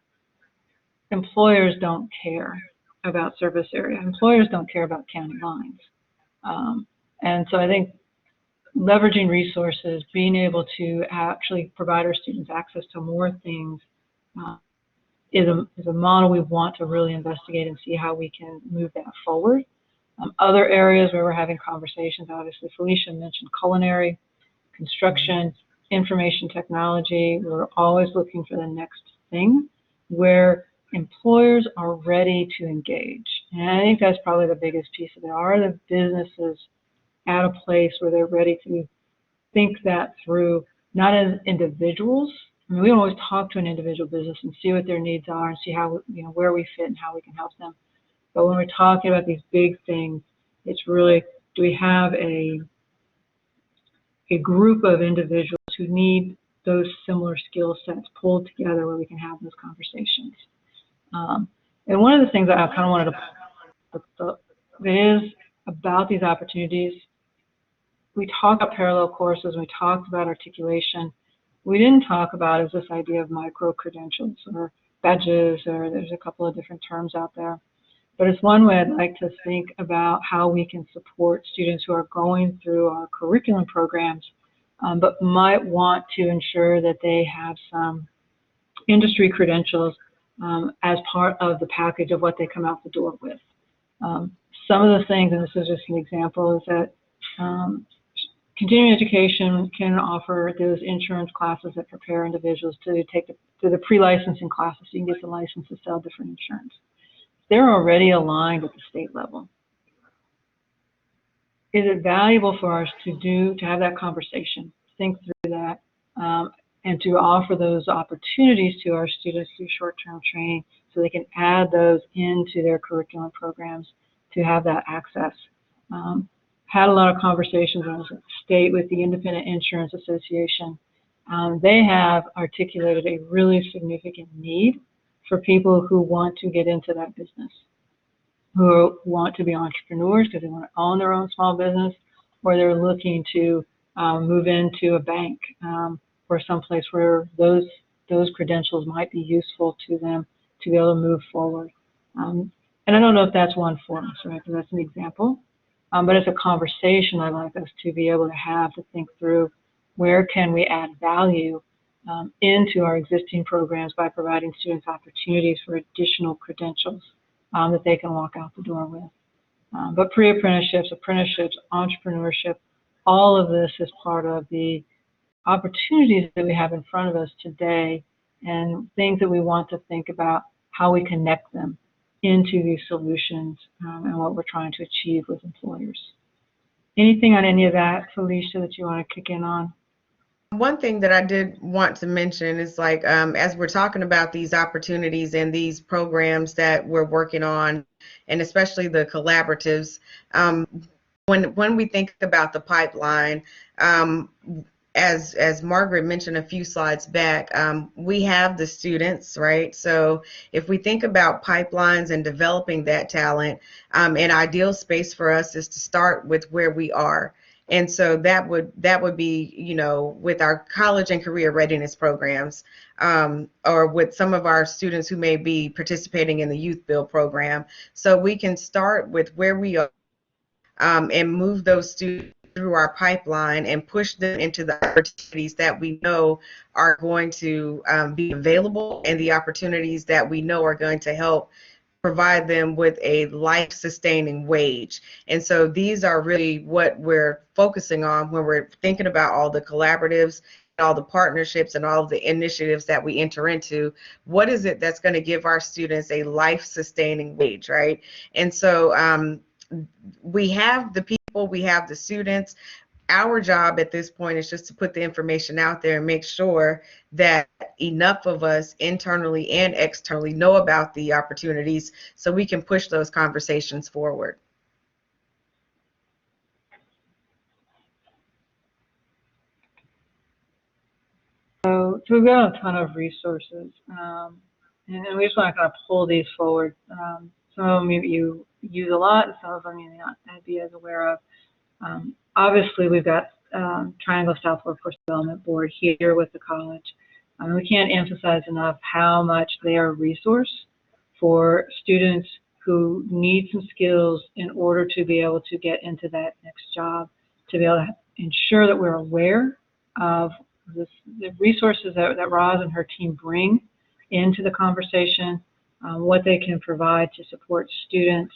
Employers don't care about surface area. Employers don't care about county lines. And so I think leveraging resources, being able to actually provide our students access to more things is a model we want to really investigate and see how we can move that forward. Other areas where we're having conversations, obviously Felicia mentioned culinary, construction, information technology. We're always looking for the next thing where employers are ready to engage. And I think that's probably the biggest piece of it. Are the businesses at a place where they're ready to think that through, not as individuals? I mean, we don't always talk to an individual business and see what their needs are and see how, where we fit and how we can help them. But when we're talking about these big things, it's really, do we have a group of individuals who need those similar skill sets pulled together where we can have those conversations? And one of the things that I kind of wanted to, is about these opportunities. We talk about parallel courses, we talked about articulation. We didn't talk about is this idea of micro-credentials or badges, or there's a couple of different terms out there. But it's one way I'd like to think about how we can support students who are going through our curriculum programs, but might want to ensure that they have some industry credentials as part of the package of what they come out the door with. Some of the things, and this is just an example, is that continuing education can offer those insurance classes that prepare individuals to take the pre-licensing classes so you can get the license to sell different insurance. They're already aligned at the state level. Is it valuable for us to have that conversation, think through that, and to offer those opportunities to our students through short-term training so they can add those into their curriculum programs to have that access? Had a lot of conversations when I was at the state with the Independent Insurance Association. They have articulated a really significant need for people who want to get into that business, who want to be entrepreneurs because they want to own their own small business, or they're looking to move into a bank or someplace where those credentials might be useful to them to be able to move forward. And I don't know if that's one for us, right? Because that's an example. But it's a conversation I'd like us to be able to have to think through where can we add value into our existing programs by providing students opportunities for additional credentials that they can walk out the door with. But pre-apprenticeships, apprenticeships, entrepreneurship, all of this is part of the opportunities that we have in front of us today and things that we want to think about how we connect them into these solutions and what we're trying to achieve with employers. Anything on any of that, Felicia, that you want to kick in on? One thing that I did want to mention is like, as we're talking about these opportunities and these programs that we're working on, and especially the collaboratives, when we think about the pipeline, as Margaret mentioned a few slides back, we have the students, right? So if we think about pipelines and developing that talent, an ideal space for us is to start with where we are. And so that would be, with our college and career readiness programs, or with some of our students who may be participating in the Youth Build program. So we can start with where we are and move those students through our pipeline and push them into the opportunities that we know are going to be available, and the opportunities that we know are going to help provide them with a life-sustaining wage. And so these are really what we're focusing on when we're thinking about all the collaboratives, all the partnerships, and all the initiatives that we enter into. What is it that's going to give our students a life-sustaining wage, right? And so we have the people, we have the students. Our job at this point is just to put the information out there and make sure that enough of us internally and externally know about the opportunities so we can push those conversations forward. So we've got a ton of resources, and we just want to kind of pull these forward. Some of them you use a lot, and some of them you may not be as aware of. Obviously, we've got Triangle South Workforce Development Board here with the college. We can't emphasize enough how much they are a resource for students who need some skills in order to be able to get into that next job, to be able to ensure that we're aware of the resources that Roz and her team bring into the conversation, what they can provide to support students,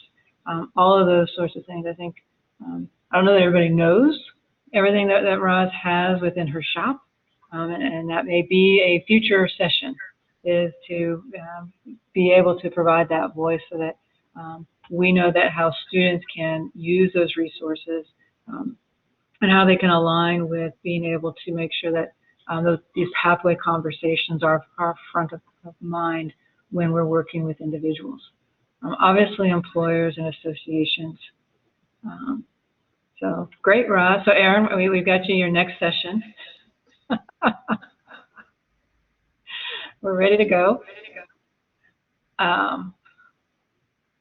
all of those sorts of things. I think, I don't know that everybody knows everything that Roz has within her shop, and that may be a future session, is to be able to provide that voice so that we know that how students can use those resources and how they can align with being able to make sure that these pathway conversations are front of mind when we're working with individuals. Obviously, employers and associations. So great, Roz. So Erin, we've got you your next session. We're ready to go. But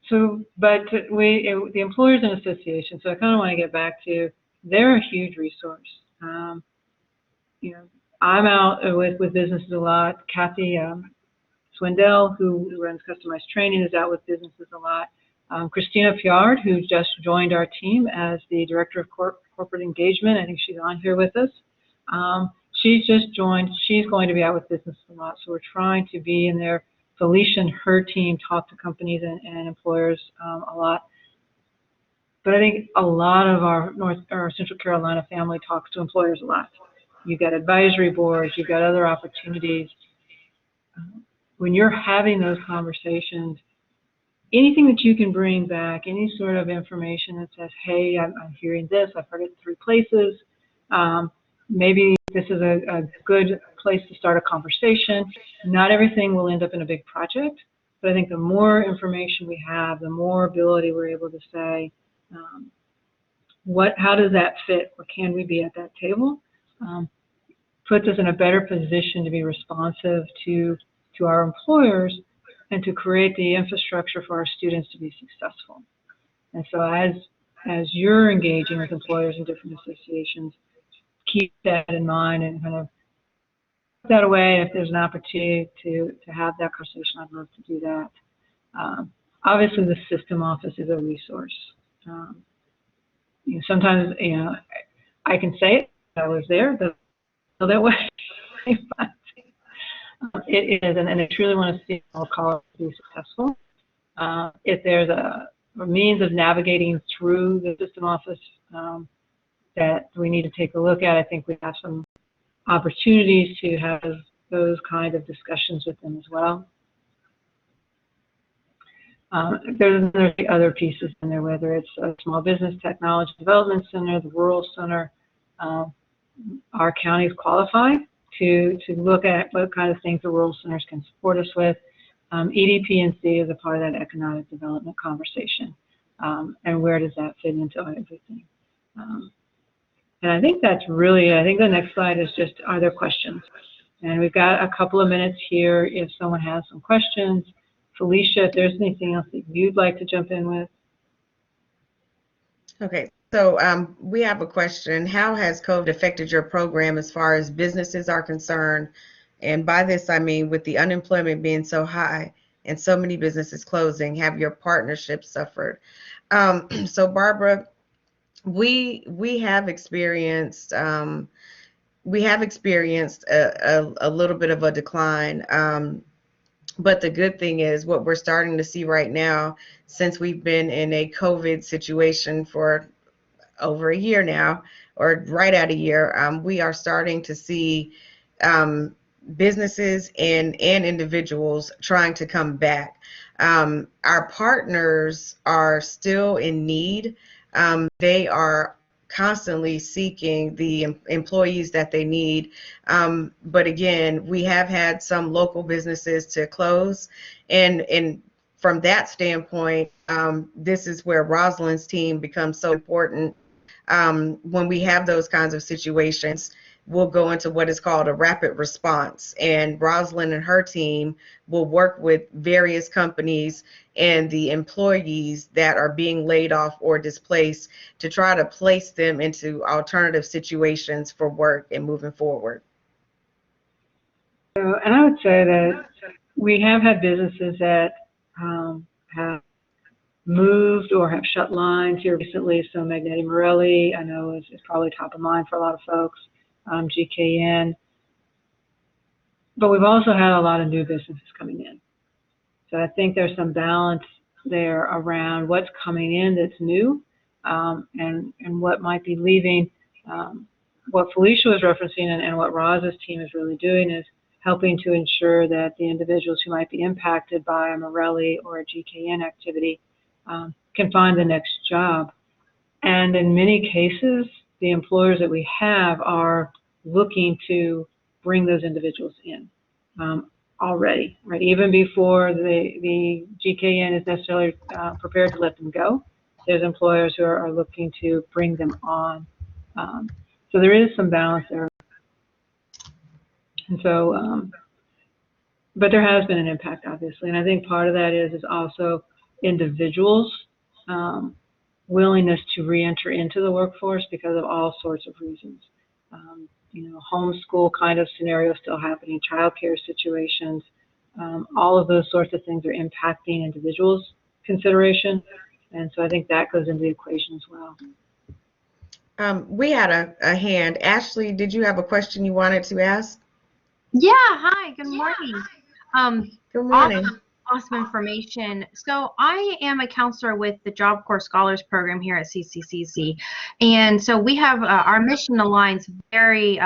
the employers and associations. So I kind of want to get back to, they're a huge resource. You know, I'm out with businesses a lot. Kathy Swindell, who runs customized training, is out with businesses a lot. Christina Piard, who just joined our team as the Director of Corporate Engagement, I think she's on here with us. She's just joined. She's going to be out with businesses a lot. So we're trying to be in there. Felicia and her team talk to companies and employers a lot. But I think a lot of our Central Carolina family talks to employers a lot. You've got advisory boards, you've got other opportunities. When you're having those conversations, anything that you can bring back, any sort of information that says, hey, I'm hearing this, I've heard it in 3 places, maybe this is a good place to start a conversation. Not everything will end up in a big project, but I think the more information we have, the more ability we're able to say, how does that fit, or can we be at that table? Puts us in a better position to be responsive to our employers and to create the infrastructure for our students to be successful. And so as you're engaging with employers and different associations, keep that in mind and kind of put that away. If there's an opportunity to have that conversation, I'd love to do that. Obviously, the system office is a resource. Sometimes, I can say it, I was there, but feel that way. But it is, and I truly want to see all colleges be successful. If there's a means of navigating through the system office that we need to take a look at, I think we have some opportunities to have those kind of discussions with them as well. There's other pieces in there, whether it's a Small Business Technology Development Center, the Rural Center. Our counties qualify to look at what kind of things the rural centers can support us with. EDP&C is a part of that economic development conversation. And where does that fit into everything? And I think that's really, I think the next slide is just, are there questions? And we've got a couple of minutes here if someone has some questions. Felicia, if there's anything else that you'd like to jump in with. Okay, so we have a question. How has COVID affected your program as far as businesses are concerned? And by this, I mean, with the unemployment being so high and so many businesses closing, have your partnerships suffered? So Barbara, we have experienced a little bit of a decline. But the good thing is what we're starting to see right now, since we've been in a COVID situation for over a year now, or right at a year, we are starting to see businesses and individuals trying to come back. Our partners are still in need. They are constantly seeking the employees that they need. But again, we have had some local businesses to close. And from that standpoint, this is where Rosalind's team becomes so important. When we have those kinds of situations, we'll go into what is called a rapid response. And Rosalind and her team will work with various companies and the employees that are being laid off or displaced to try to place them into alternative situations for work and moving forward. So, and I would say that we have had businesses that have moved or have shut lines here recently. So Magneti Morelli, I know is probably top of mind for a lot of folks, GKN. But we've also had a lot of new businesses coming in. So I think there's some balance there around what's coming in that's new, and what might be leaving. What Felicia was referencing and what Roz's team is really doing is helping to ensure that the individuals who might be impacted by a Morelli or a GKN activity can find the next job. And in many cases, the employers that we have are looking to bring those individuals in already, right? Even before the GKN is necessarily prepared to let them go, there's employers who are looking to bring them on. So there is some balance there. And so, but there has been an impact, obviously. And I think part of that is also individuals' willingness to re-enter into the workforce because of all sorts of reasons. Homeschool kind of scenarios still happening, childcare situations, all of those sorts of things are impacting individuals' consideration. And so I think that goes into the equation as well. We had a hand. Ashley, did you have a question you wanted to ask? Yeah, hi, good morning. Good morning. Awesome information. So I am a counselor with the Job Corps Scholars Program here at CCCC. And so we have our mission aligns very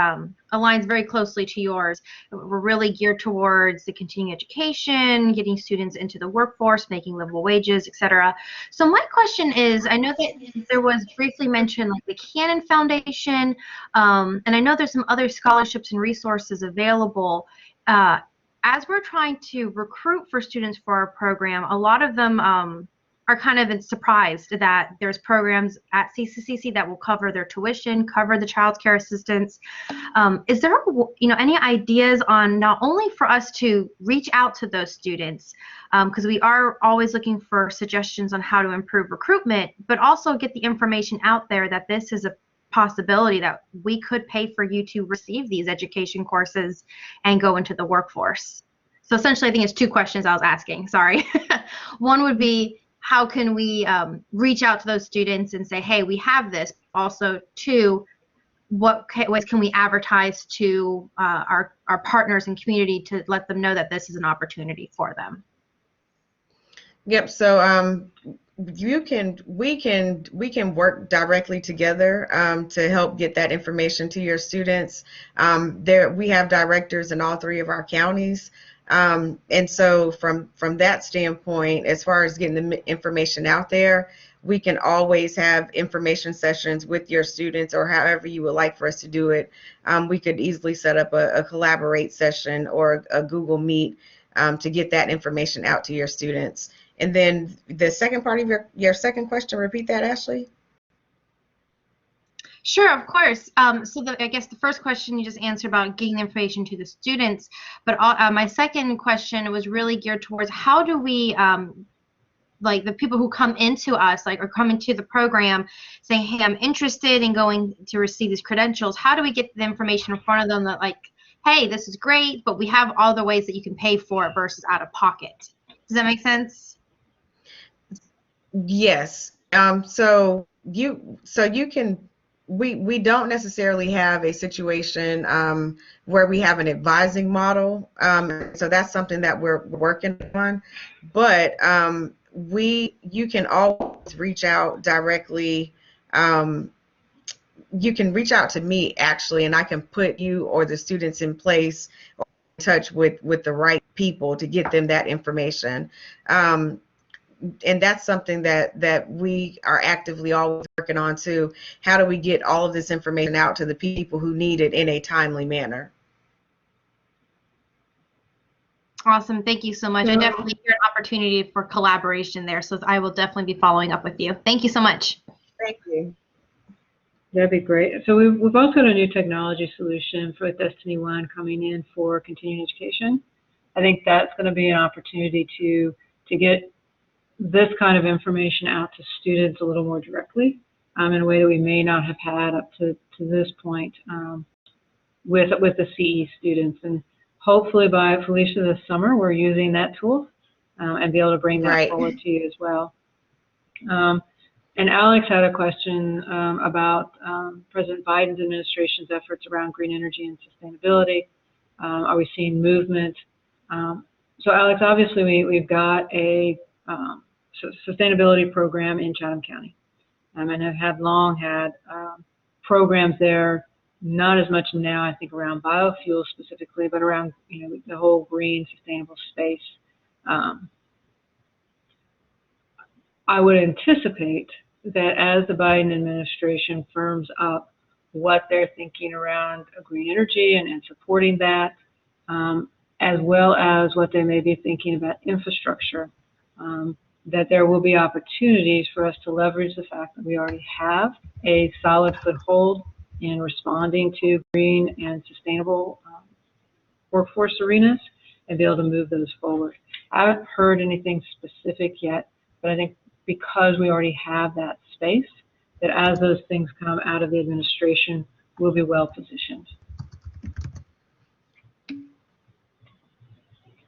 closely to yours. We're really geared towards the continuing education, getting students into the workforce, making livable wages, etc. So my question is, I know that there was briefly mentioned like the Cannon Foundation, and I know there's some other scholarships and resources available. As we're trying to recruit for students for our program, a lot of them are kind of surprised that there's programs at CCCC that will cover their tuition, cover the child care assistance. Is there any ideas on not only for us to reach out to those students, because we are always looking for suggestions on how to improve recruitment, but also get the information out there that this is a possibility that we could pay for you to receive these education courses and go into the workforce. So essentially, I think it's two questions I was asking, sorry. One would be, how can we reach out to those students and say, hey, we have this? Also, two, what ways can we advertise to our partners and community to let them know that this is an opportunity for them? Yep. So we can work directly together to help get that information to your students. We have directors in all three of our counties. And so from that standpoint, as far as getting the information out there, we can always have information sessions with your students, or however you would like for us to do it. We could easily set up a collaborate session or a Google Meet to get that information out to your students. And then the second part of your second question, repeat that, Ashley. Sure, of course. So I guess the first question you just answered about getting information to the students, but my second question was really geared towards how do we, like the people who come into us, like, or come into the program saying, hey, I'm interested in going to receive these credentials. How do we get the information in front of them that, like, hey, this is great, but we have all the ways that you can pay for it versus out of pocket? Does that make sense? Yes. So you can. We don't necessarily have a situation where we have an advising model. So that's something that we're working on. But you can always reach out directly. You can reach out to me, actually, and I can put you or the students in place, touch with the right people to get them that information. And that's something that we are actively always working on too. How do we get all of this information out to the people who need it in a timely manner? Awesome. Thank you so much. I definitely hear an opportunity for collaboration there. So I will definitely be following up with you. Thank you so much. Thank you. That'd be great. So we've also got a new technology solution for Destiny One coming in for continuing education. I think that's going to be an opportunity to get this kind of information out to students a little more directly, in a way that we may not have had up to this point, with the CE students. And hopefully by Felicia this summer, we're using that tool, and be able to bring that forward to you as well. And Alex had a question about President Biden's administration's efforts around green energy and sustainability. Are we seeing movement? So Alex, obviously we've got a sustainability program in Chatham County, and have long had programs there, not as much now, I think, around biofuels specifically, but around, you know, the whole green sustainable space. I would anticipate that as the Biden administration firms up what they're thinking around green energy and supporting that, as well as what they may be thinking about infrastructure, that there will be opportunities for us to leverage the fact that we already have a solid foothold in responding to green and sustainable workforce arenas, and be able to move those forward. I haven't heard anything specific yet, but I think because we already have that space, that as those things come out of the administration, we'll be well positioned.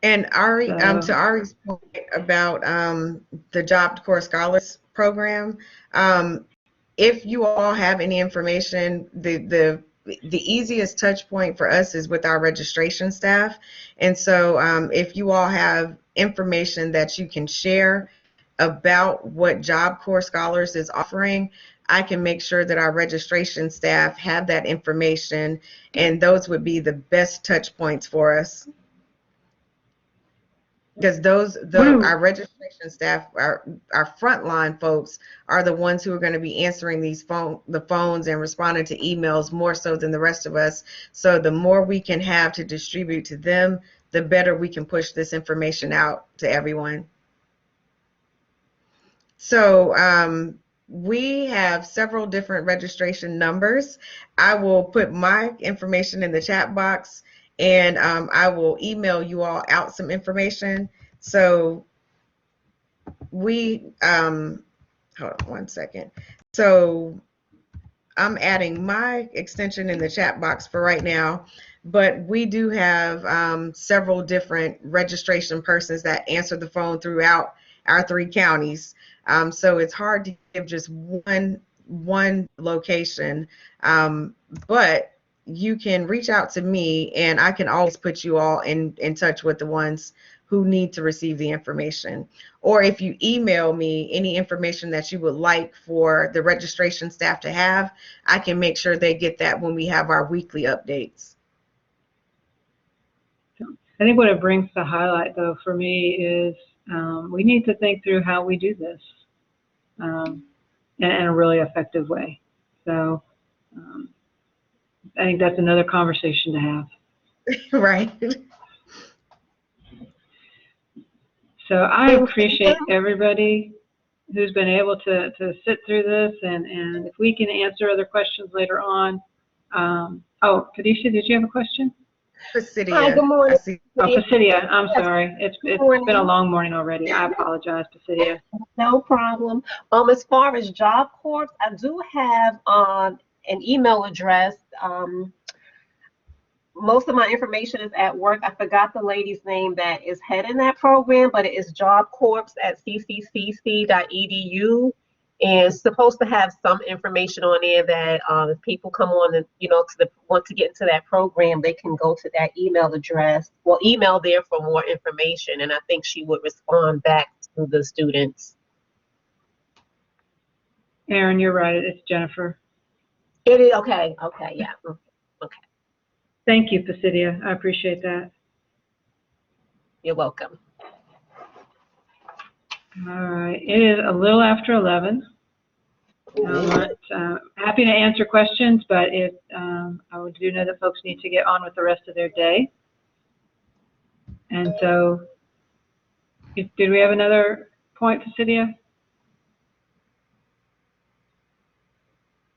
And Ari, to Ari's point about the Job Corps Scholars Program, if you all have any information, the easiest touch point for us is with our registration staff. And so if you all have information that you can share about what Job Corps Scholars is offering, I can make sure that our registration staff have that information, and those would be the best touch points for us. Because our registration staff, our frontline folks, are the ones who are going to be answering the phones and responding to emails more so than the rest of us. So the more we can have to distribute to them, the better we can push this information out to everyone. So we have several different registration numbers. I will put my information in the chat box, and I will email you all out some information. So we, hold on one second. So I'm adding my extension in the chat box for right now, but we do have several different registration persons that answer the phone throughout our 3 counties. So it's hard to give just one location, but you can reach out to me, and I can always put you all in touch with the ones who need to receive the information. Or if you email me any information that you would like for the registration staff to have, I can make sure they get that when we have our weekly updates. I think what it brings to highlight, though, for me is we need to think through how we do this in a really effective way. So I think that's another conversation to have. Right. So I appreciate everybody who's been able to sit through this, and if we can answer other questions later on. Oh, Kadisha, did you have a question? Pisidia. Hi, good morning. Oh, Pisidia, I'm sorry. It's been a long morning already. I apologize, Pisidia. No problem. As far as Job Corps, I do have an email address. Most of my information is at work. I forgot the lady's name that is heading that program, but it is jobcorps@cccc.edu. And it's supposed to have some information on there that if people come on and want to get into that program, they can go to that email address. Well, email there for more information, and I think she would respond back to the students. Aaron, you're right. It's Jennifer. It is okay. Okay, yeah. Okay. Thank you, Pisidia. I appreciate that. You're welcome. All right, it is a little after 11. Happy to answer questions, but I do know that folks need to get on with the rest of their day. And so, did we have another point, Facidia?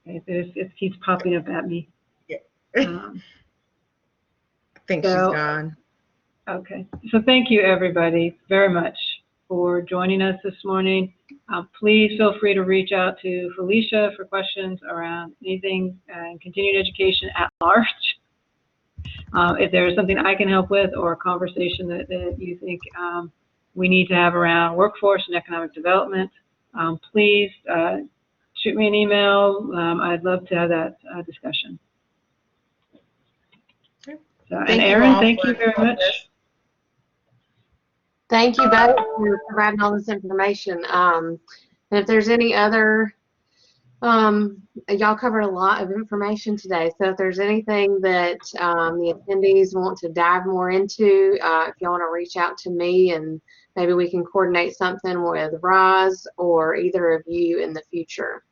Okay, it keeps popping up at me. Yeah. I think she's gone. Okay, so thank you everybody very much for joining us this morning. Please feel free to reach out to Felicia for questions around anything in continuing education at large. If there's something I can help with or a conversation that you think we need to have around workforce and economic development, please shoot me an email. I'd love to have that discussion. So, and Erin, thank you very much. Thank you both for providing all this information. And if there's any other, y'all covered a lot of information today. So if there's anything that the attendees want to dive more into, if y'all want to reach out to me and maybe we can coordinate something with Roz or either of you in the future.